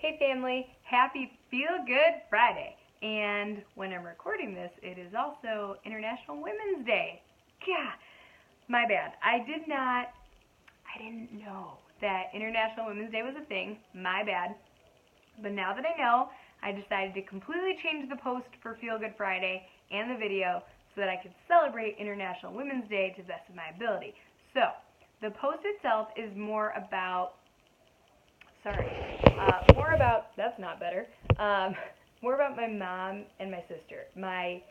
Hey family, happy Feel Good Friday. And when I'm recording this, it is also International Women's Day. Yeah, my bad. I didn't know that International Women's Day was a thing. My bad. But now that I know, I decided to completely change the post for Feel Good Friday and the video so that I could celebrate International Women's Day to the best of my ability. So, the post itself is more about that's not better, more about my mom and my sister, my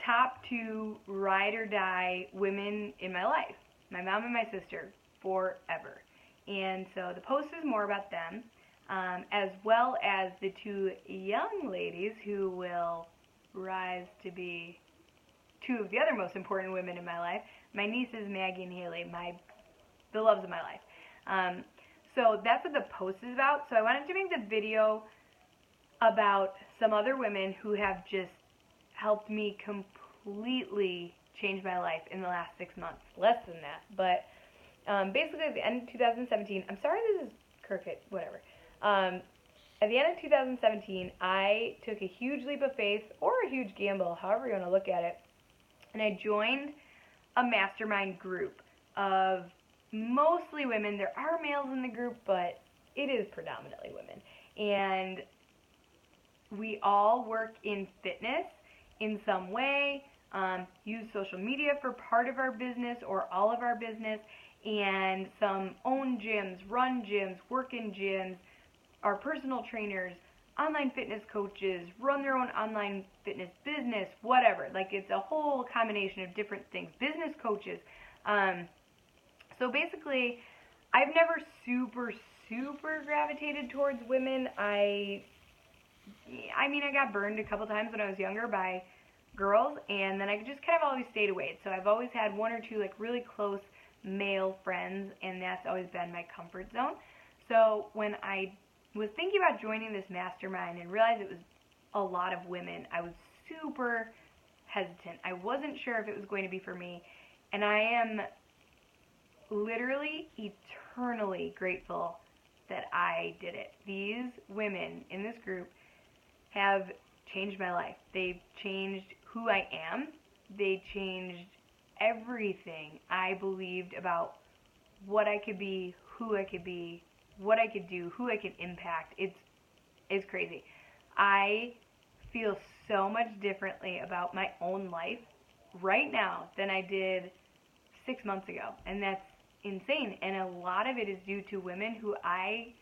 top two ride or die women in my life, my mom and my sister, forever. And so the post is more about them, as well as the two young ladies who will rise to be two of the other most important women in my life, my nieces Maggie and Haley, the loves of my life. So that's what the post is about. So I wanted to make the video about some other women who have just helped me completely change my life in the last 6 months. Less than that. But basically at the end of 2017, I'm sorry this is crooked, whatever. At the end of 2017, I took a huge leap of faith, or a huge gamble, however you want to look at it, and I joined a mastermind group of mostly women. There are males in the group, but it is predominantly women. And we all work in fitness in some way, use social media for part of our business or all of our business, and some own gyms, run gyms, work in gyms, are personal trainers, online fitness coaches, run their own online fitness business, whatever. Like, it's a whole combination of different things. Business coaches. So basically, I've never super gravitated towards women. I mean, I got burned a couple times when I was younger by girls, and then I just kind of always stayed away. So I've always had one or two like really close male friends, and that's always been my comfort zone. So when I was thinking about joining this mastermind and realized it was a lot of women, I was super hesitant. I wasn't sure if it was going to be for me, and I am literally eternally grateful that I did it. These women in this group have changed my life. They've changed who I am. They changed everything I believed about what I could be, who I could be, what I could do, who I could impact. It's crazy. I feel so much differently about my own life right now than I did 6 months ago, and that's insane. And a lot of it is due to women who I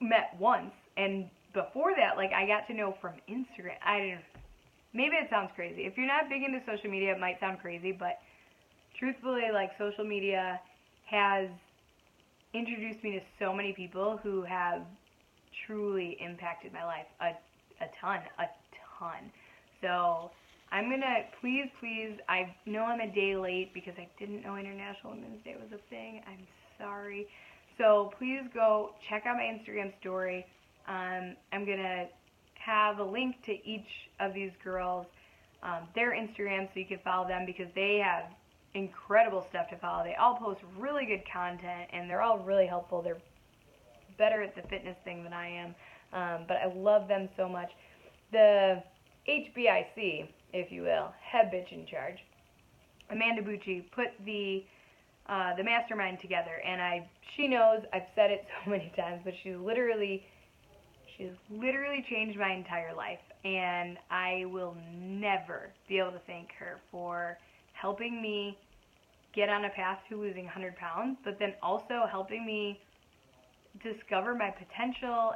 met once, and before that, like, I got to know from Instagram. Maybe it sounds crazy. If you're not big into social media, it might sound crazy, but truthfully, like, social media has introduced me to so many people who have truly impacted my life a ton. So I'm gonna, please, I know I'm a day late because I didn't know International Women's Day was a thing. I'm sorry. So please go check out my Instagram story. I'm gonna have a link to each of these girls, their Instagram, so you can follow them because they have incredible stuff to follow. They all post really good content, and they're all really helpful. They're better at the fitness thing than I am, but I love them so much. The HBIC, if you will, head bitch in charge, Amanda Bucci, put the mastermind together, and she knows I've said it so many times, but she's literally changed my entire life, and I will never be able to thank her for helping me get on a path to losing 100 pounds, but then also helping me discover my potential.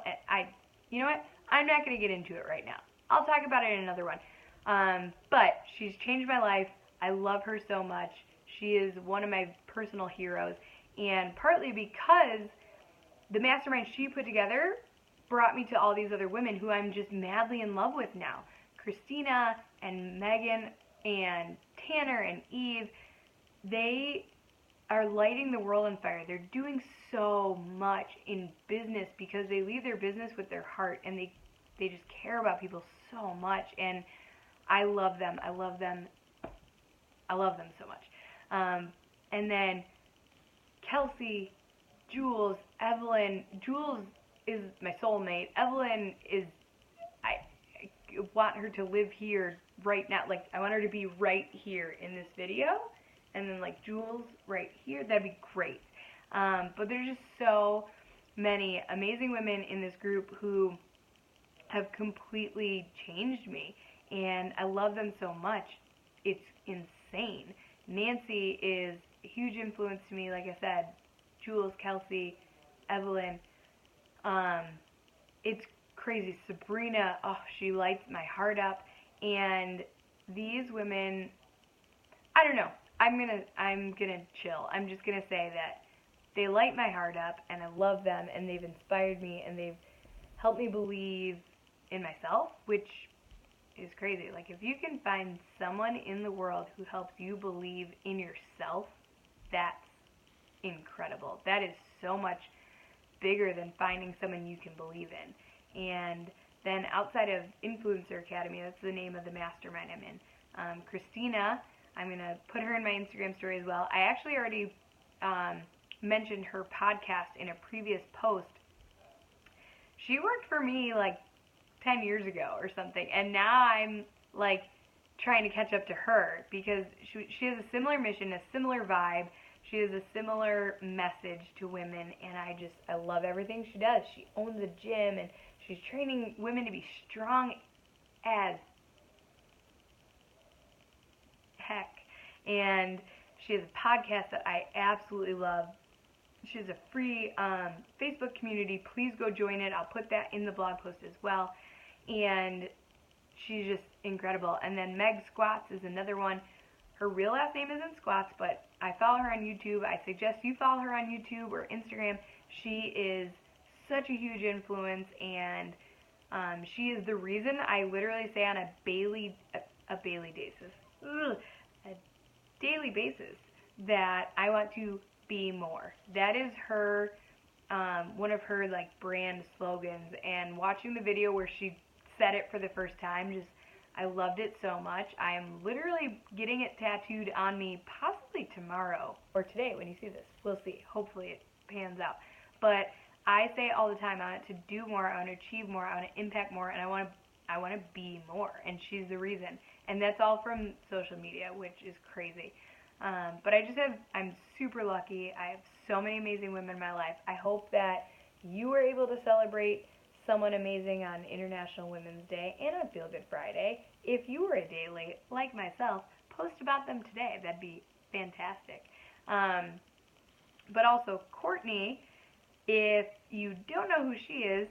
You know what? I'm not going to get into it right now. I'll talk about it in another one. But she's changed my life. I love her so much. She is one of my personal heroes, and partly because the mastermind she put together brought me to all these other women who I'm just madly in love with now. Christina and Megan and Tanner and Eve, they are lighting the world on fire. They're doing so much in business because they leave their business with their heart, and they just care about people so much, and I love them. I love them so much. And then Kelsey Jules, Evelyn. Jules is my soulmate. Evelyn is, I want her to live here right now. Like, I want her to be right here in this video. And then, like, Jules right here. That'd be great. But there's just so many amazing women in this group who have completely changed me. And I love them so much. It's insane. Nancy is a huge influence to me, like I said. Jules, Kelsey, Evelyn. It's crazy. Sabrina, oh, she lights my heart up. And these women, I don't know. I'm gonna chill. I'm just gonna say that they light my heart up, and I love them, and they've inspired me, and they've helped me believe in myself, which is crazy. Like, if you can find someone in the world who helps you believe in yourself, that's incredible. That is so much bigger than finding someone you can believe in. And then outside of Influencer Academy, that's the name of the mastermind I'm in. Christina, I'm going to put her in my Instagram story as well. I actually already mentioned her podcast in a previous post. She worked for me like 10 years ago or something, and now I'm like trying to catch up to her because she has a similar mission, a similar vibe. She has a similar message to women, and I love everything she does. She owns a gym, and she's training women to be strong as heck. And she has a podcast that I absolutely love. She has a free Facebook community. Please go join it. I'll put that in the blog post as well. And she's just incredible. And then Meg Squats is another one. Her real last name isn't Squats, but I follow her on YouTube. I suggest you follow her on YouTube or Instagram. She is such a huge influence, and she is the reason I literally say on a daily basis that I want to be more. That is her, one of her like brand slogans. And watching the video where she said it for the first time, I loved it so much. I am literally getting it tattooed on me possibly tomorrow or today when you see this. We'll see. Hopefully it pans out. But I say all the time, I want to do more, I want to achieve more, I want to impact more, and I want to be more. And she's the reason. And that's all from social media, which is crazy. But I'm super lucky. I have so many amazing women in my life. I hope that you were able to celebrate someone amazing on International Women's Day and on Feel Good Friday. If you were a day late, like myself, post about them today. That'd be fantastic. But also, Courtney, if you don't know who she is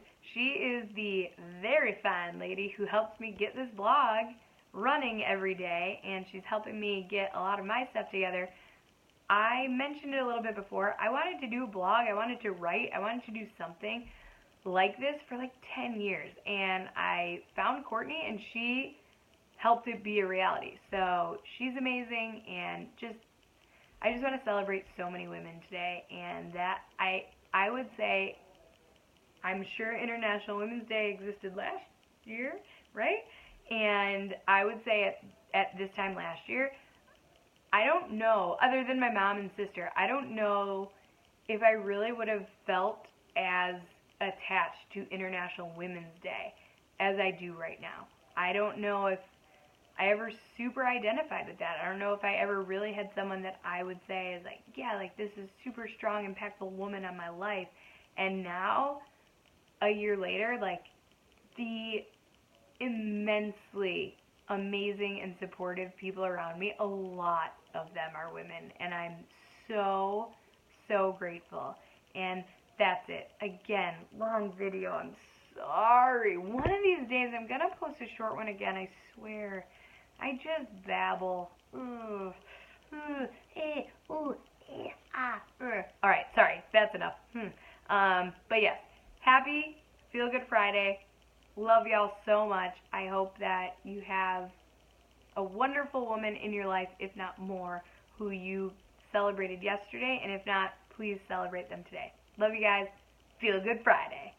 the very fine lady who helps me get this blog running every day, and she's helping me get a lot of my stuff together. I mentioned it a little bit before. I wanted to do a blog. I wanted to write. I wanted to do something like this for like 10 years, and I found Courtney, and she helped it be a reality. So she's amazing, and I just want to celebrate so many women today, and that I would say, I'm sure International Women's Day existed last year, right? And I would say at this time last year, I don't know, other than my mom and sister, I don't know if I really would have felt as attached to International Women's Day as I do right now. I don't know if I ever super identified with that. I don't know if I ever really had someone that I would say is like, yeah, like this is super strong, impactful woman on my life. And now, a year later, like the immensely amazing and supportive people around me, a lot of them are women, and I'm so, so grateful. And that's it. Again, long video, I'm sorry. One of these days I'm going to post a short one again, I swear. I just babble. Alright, sorry, that's enough. But yes, happy Feel Good Friday. Love y'all so much. I hope that you have a wonderful woman in your life, if not more, who you celebrated yesterday, and if not, please celebrate them today. Love you guys. Feel Good Friday.